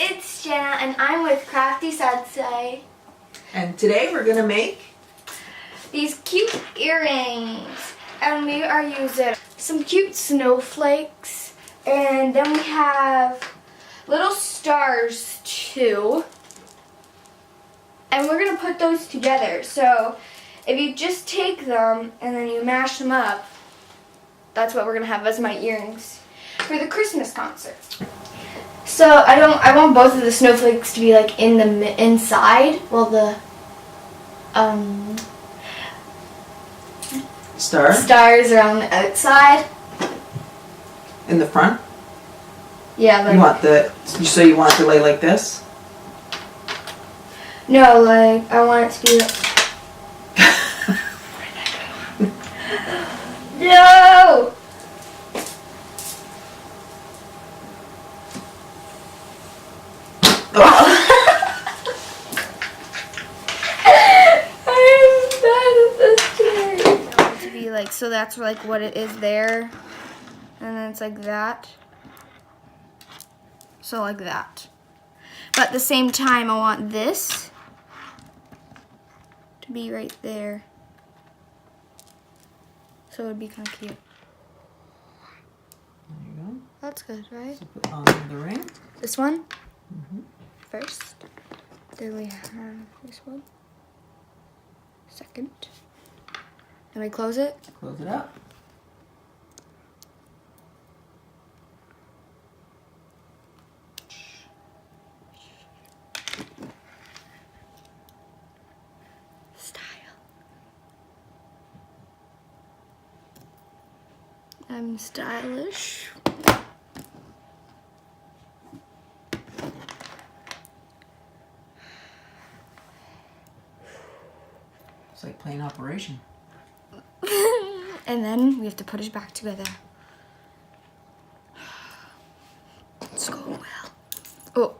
it's Jenna and I'm with Crafty Sensei. And today we're gonna make These cute earrings. And we are using some cute snowflakes. And then we have little stars too. And we're gonna put those together. So if you just take them and then you mash them up, that's what we're gonna have as my earrings for the Christmas concert. So I want both of the snowflakes to be like in the inside, while the stars are on the outside. in the front. Yeah, like You want it to lay like this? no, like I want it to be like no. To be like, so that's like what it is there, and then it's like that, so like that, but at the same time I want this to be right there, so it would be kind of cute. There you go. That's good, right? So put on the ring. This one first, then we have this one second. Then we close it. Close it up. Style. I'm stylish. It's like playing Operation. And then we have to put it back together. It's going well. Oh.